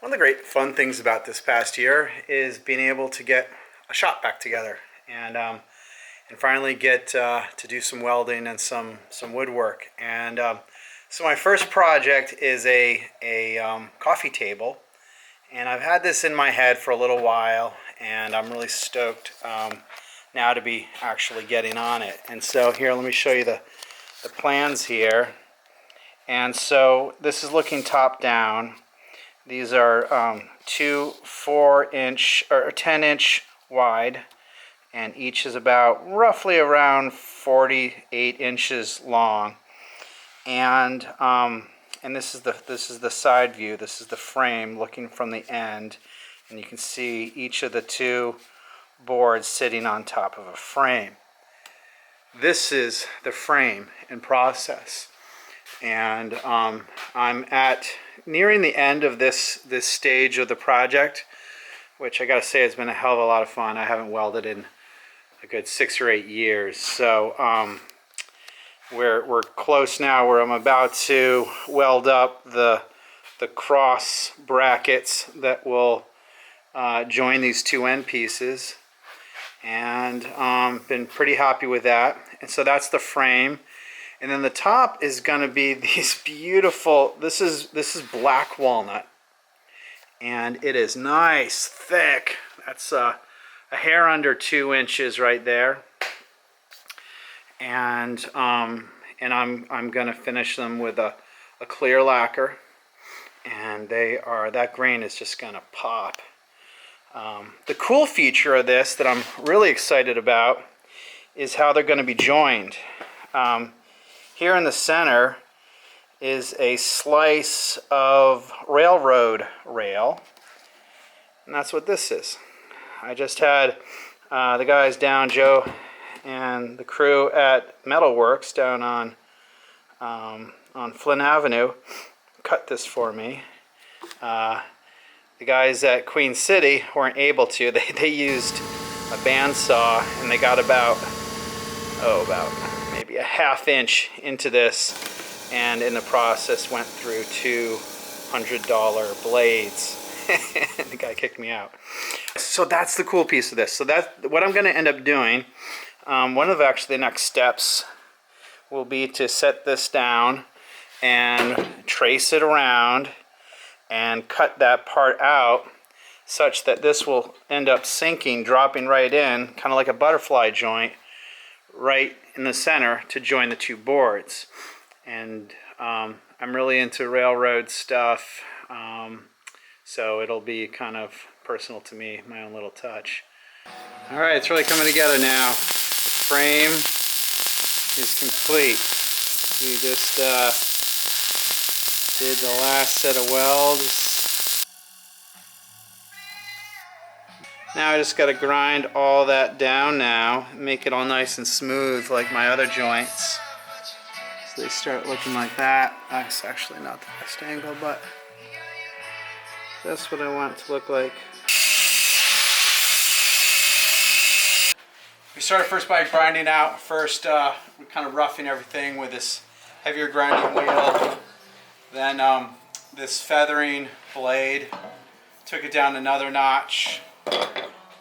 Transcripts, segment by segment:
One of the great fun things about this past year is being able to get a shop back together and finally get to do some welding and some woodwork. So my first project is a coffee table, and I've had this in my head for a little while, and I'm really stoked now to be actually getting on it. And so here, let me show you the plans here. And so this is looking top down. These are two 4-inch or 10-inch wide, and each is about roughly around 48 inches long. And this is the side view. This is the frame looking from the end, and you can see each of the two boards sitting on top of a frame. This is the frame in process, and I'm nearing the end of this stage of the project, which I gotta say has been a hell of a lot of fun. I haven't welded in a good 6 or 8 years, so we're close now, where I'm about to weld up the cross brackets that will join these two end pieces, and been pretty happy with that. And so that's the frame. And then the top is going to be these beautiful, this is black walnut, and it is nice, thick. That's a hair under 2 inches right there. And I'm going to finish them with a clear lacquer, and that grain is just going to pop. The cool feature of this that I'm really excited about is how they're going to be joined. Here in the center is a slice of railroad rail, and that's what this is. I just had the guys down, Joe and the crew at Metalworks down on Flynn Avenue, cut this for me. The guys at Queen City weren't able to. They used a bandsaw, and they got about maybe a ½ inch into this, and in the process went through $200 blades. The guy kicked me out. So that's the cool piece of this. So that's what I'm going to end up doing. One of actually the next steps will be to set this down and trace it around and cut that part out such that this will end up sinking, dropping right in, kind of like a butterfly joint, right in the center to join the two boards. And I'm really into railroad stuff, so it'll be kind of personal to me, my own little touch. All right, it's really coming together now. The frame is complete. We just did the last set of welds. Now I just got to grind all that down now, make it all nice and smooth like my other joints. So they start looking like that. That's actually not the best angle, but that's what I want it to look like. We started first by grinding out. First, we're kind of roughing everything with this heavier grinding wheel. Then this feathering blade, took it down another notch.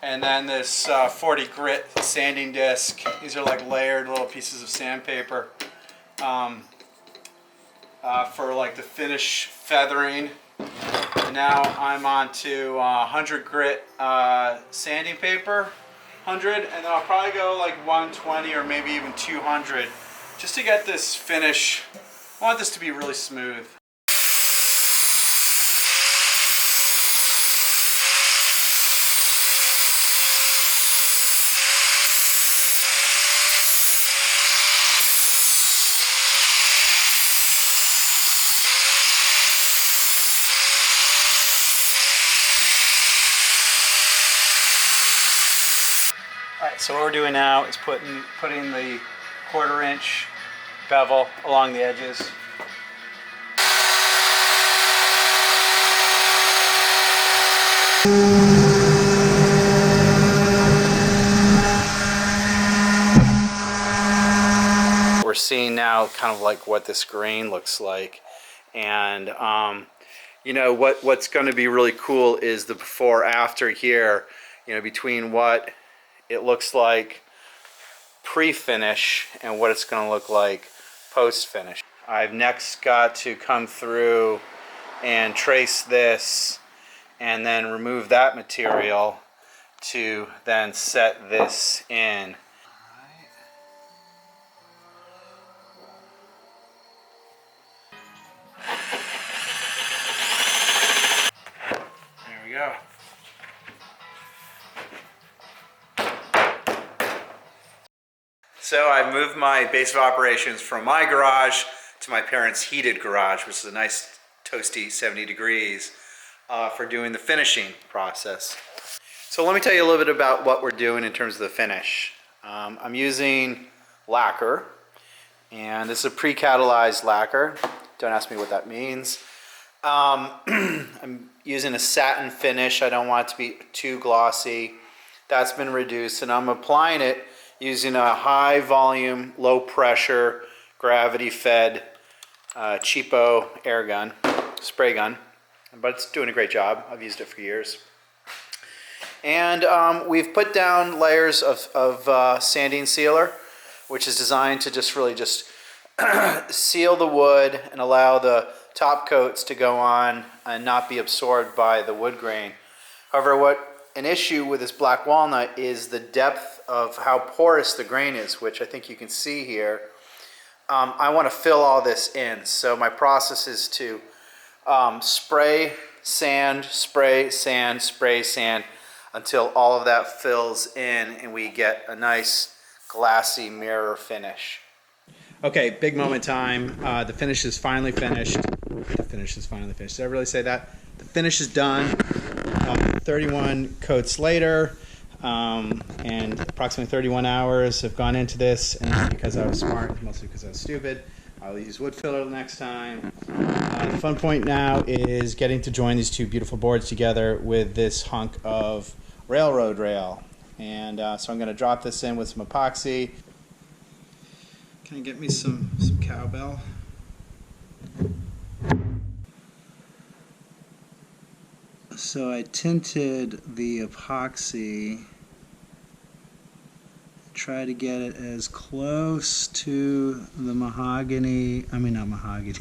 And then this 40 grit sanding disc. These are like layered little pieces of sandpaper for like the finish feathering. And now I'm on to 100 grit sanding paper. 100, and then I'll probably go like 120 or maybe even 200 just to get this finish. I want this to be really smooth. Alright, so what we're doing now is putting the 1/4 inch bevel along the edges. We're seeing now kind of like what this grain looks like, and You know, what's going to be really cool is the before after here, you know, between what it looks like pre-finish and what it's going to look like post-finish. I've next got to come through and trace this and then remove that material to then set this in. There we go. So I've moved my base of operations from my garage to my parents' heated garage, which is a nice toasty 70 degrees for doing the finishing process. So let me tell you a little bit about what we're doing in terms of the finish. I'm using lacquer, and this is a pre-catalyzed lacquer. Don't ask me what that means. I'm using a satin finish. I don't want it to be too glossy. That's been reduced, and I'm applying it using a high volume, low pressure, gravity fed cheapo air gun, spray gun, but it's doing a great job. I've used it for years. And we've put down layers of sanding sealer, which is designed to just really just seal the wood and allow the top coats to go on and not be absorbed by the wood grain. However, an issue with this black walnut is the depth of how porous the grain is, which I think you can see here. I want to fill all this in, so my process is to spray sand, spray sand, spray sand until all of that fills in and we get a nice glassy mirror finish. Okay, big moment time. The finish is finally finished. The finish is finally finished. Did I really say that? The finish is done. 31 coats later, and approximately 31 hours have gone into this, and it's because I was smart, mostly because I was stupid. I'll use wood filler the next time. The fun point now is getting to join these two beautiful boards together with this hunk of railroad rail. And so I'm going to drop this in with some epoxy. Can you get me some cowbell? So I tinted the epoxy, try to get it as close to the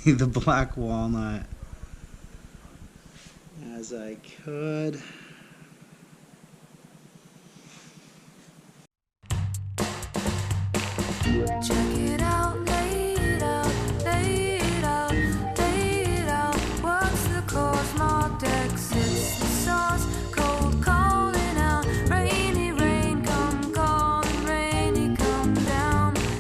the black walnut as I could. Just